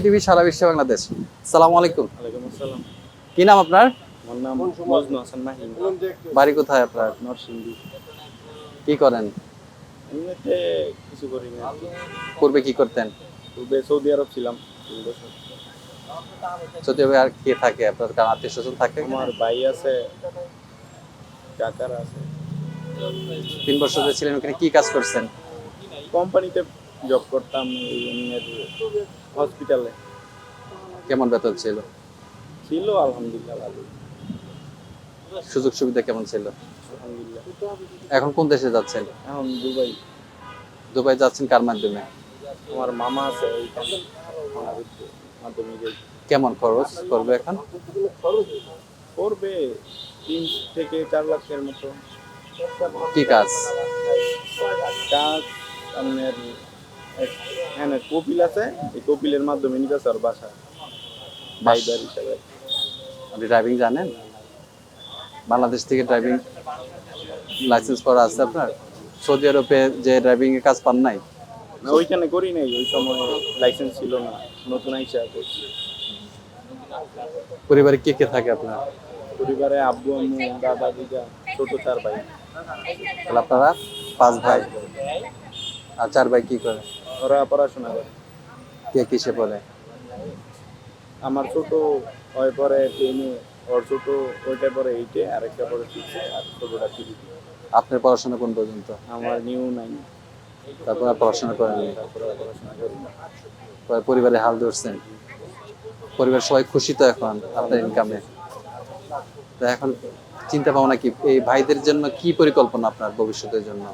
TV সারা বিশ্বে বাংলাদেশ। আসসালামু আলাইকুম। ওয়ালাইকুম আসসালাম। কি নাম আপনার? আমার নাম মজনু হাসান মাহিন। বাড়ি কোথায় আপনার? নরসিংদী। কি করেন? এমনিতে কিছু করি না আরকি। পূর্বে কি করতেন? পূর্বে সৌদি আরব ছিলাম ৩ বছর। সৌদি আরবে আর কে থাকে? আপনার কার আত্মীয়-স্বজন থাকে এখানে? আমার ভাই আছে, কাকারা আছে। ৩ বছর যে ছিলেন ওখানে কি কাজ করছেন? কোম্পানিতে জব করতাম এই এমনের হসপিটালে। কেমন বেতন ছিল? ছিল আলহামদুলিল্লাহ ভালোই। সুযোগ সুবিধা কেমন ছিল? আলহামদুলিল্লাহ। এখন কোন দেশে যাচ্ছেন? এখন দুবাই। দুবাই যাচ্ছেন কার মাধ্যমে? আমার মামা আছে ওইখানে মাধ্যমিক কেমন খরচ করবে এখন? পড়বে ৩ থেকে ৪ লাখের মতো। কি কাজ? কাজ আপনার হ্যাঁ কপিল আছে, এই কপিলের মাধ্যমে নিতে আর বাসা ড্রাইভার হিসাবে। আপনি ড্রাইভিং জানেন? বাংলাদেশ থেকে ড্রাইভিং লাইসেন্স করা আছে আপনার? সৌদি আরবে যে ড্রাইভিং এর কাজ পান নাই? না ওইখানে করি নাই, ওই সময় লাইসেন্স ছিল না, নতুন আইসা করছি। পরিবারে কে কে থাকে আপনার? পরিবারে আব্বু আম্মু দাদা দিদা ছোট 4 ভাই। তাহলে আপনারা 5 ভাই আর 4 ভাই কি করে? ওরা পড়াশোনা করে। কে কিসে পড়ে? আমার ছোট ওই পরে 10-এ, ওর ছোট ওইটা পরে 8-এ, আরেকটা পরে 6-এ, আর ছোটটা 3-তে। আপনার পড়াশোনা কোন পর্যন্ত? আমার নিউ 9। তারপর আর পড়াশোনা করেননি? তারপরে পড়াশোনা করি। পরে পরিবারে হাল ধরছেন? পরিবার সবাই খুশি তো এখন আপনার ইনকামে? তো এখন চিন্তা ভাবনা কি এই ভাইদের জন্য, কি পরিকল্পনা আপনার ভবিষ্যতের জন্য?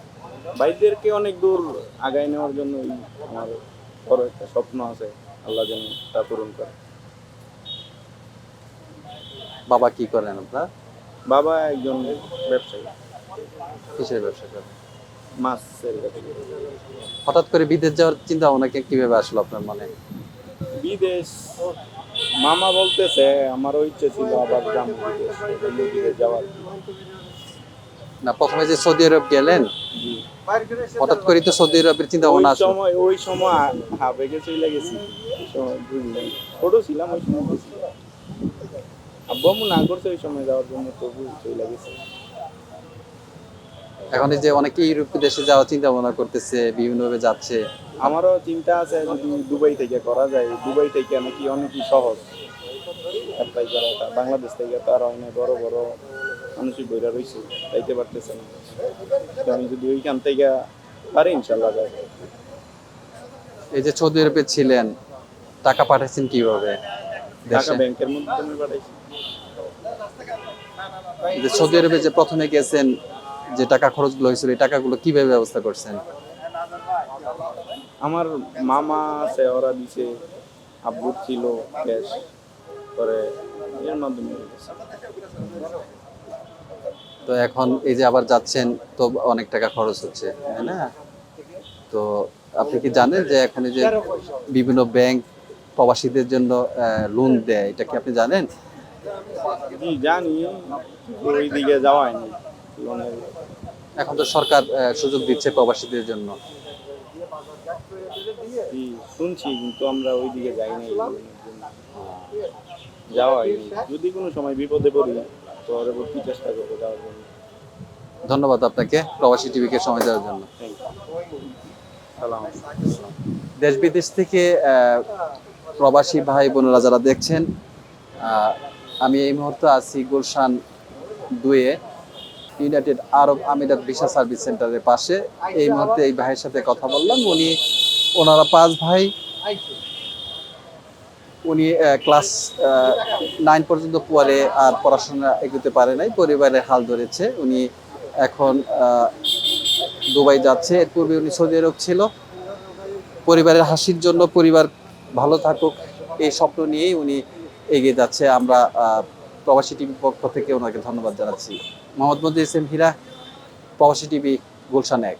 ভাইদেরকে অনেক দূর আগায় নেওয়ার জন্যই আমার বড় একটা স্বপ্ন আছে, আল্লাহ যেন তা পূরণ করে। বাবা কি করেন আপনার? বাবা একজন ব্যবসায়ী, কিসের ব্যবসা করেন? মাছের ব্যবসায়ী। হঠাৎ করে বিদেশ যাওয়ার চিন্তা ভাবনা কিভাবে আসলো আপনার মনে? বিদেশ মামা বলতেছে, আমারও ইচ্ছে ছিল আবার যাবো বিদেশ যাওয়ার। না, প্রথমে যে সৌদি আরব গেলেন, জি। হঠাৎ করে তো সৌদি আরবের চিন্তা ভাবনা আসলো? ওই সময় হাবেগে চলে গেছি, ওই সময় বুঝলেন, ছোট ছিলাম ওই সময় গেছি। আব্বু আম্মু না করছে ওই সময় যাওয়ার জন্য, তবু চলে গেছে। এখন এই যে অনেকে ইউরোপ দেশে যাওয়ার চিন্তা ভাবনা করতেছে, বিভিন্নভাবে যাচ্ছে। আমারও চিন্তা আছে যদি দুবাই থেকে করা যায়, দুবাই থেকে নাকি অনেকই সহজ অ্যাপ্লাই করাটা। বাংলাদেশ থেকে তো আর অনেক বড় বড় মানুষই বইরা রয়েছে, যাইতে পারতেছে না। তো আমি যদি ওইখান থেকে পারি ইনশাল্লাহ যাবো। এই যে সৌদি আরবে ছিলেন, টাকা পাঠাচ্ছেন কিভাবে টাকা দেশে? ব্যাংকের মাধ্যমে পাঠাইছি। এই যে সৌদি আরবে যে প্রথমে গেছেন, যে টাকা খরচগুলো হয়েছিল, এই টাকাগুলো কিভাবে ব্যবস্থা করছেন? আমার মামা আছে, ওরা দিছে, আব্বুর ছিল ক্যাশ, পরে এর মাধ্যমে হয়েছে। তো এখন এই যে আবার যাচ্ছেন, তো অনেক টাকা খরচ হচ্ছে, তাই না? তো আপনি কি জানেন যে এখন এই যে বিভিন্ন ব্যাংক প্রবাসীদের জন্য লোন দেয়, এটা কি আপনি জানেন? জি জানি, ওই দিকে যাওয়া হয়নি লোনের। এখন তো সরকার সুযোগ দিচ্ছে প্রবাসীদের জন্য। জি শুনছি, কিন্তু আমরা ওই দিকে যাই নাই লোনের জন্য, যাওয়া হয়নি। যদি কোনো সময় বিপদে পড়ি পরবর্তী চেষ্টা করবো যাওয়ার জন্য। ধন্যবাদ আপনাকে প্রবাসী টিভিকে সময় দেওয়ার জন্য। Thank you. সালাম। দেশ বিদেশ থেকে প্রবাসী ভাই বোনেরা যারা দেখছেন, আমি এই মুহূর্তে আছি গুলশান 2-এ ইউনাইটেড আরব আমিরাত ভিসা সার্ভিস সেন্টারের পাশে। এই মুহূর্তে এই ভাইয়ের সাথে কথা বললাম। ওনারা 5 ভাই। উনি ক্লাস 9 পর্যন্ত পরে আর পড়াশোনা এগোতে পারে নাই, পরিবারের হাল ধরেছে। উনি এখন দুবাই যাচ্ছে। এর পূর্বে উনি সৌদি আরব ছিল। পরিবারের হাসির জন্য, পরিবার ভালো থাকুক এই স্বপ্ন নিয়েই উনি এগিয়ে যাচ্ছে। আমরা প্রবাসী টিভির পক্ষ থেকে ওনাকে ধন্যবাদ জানাচ্ছি। মোহাম্মদ মজিদ ইসলাম হীরা, প্রবাসী টিভি, গুলশান 1।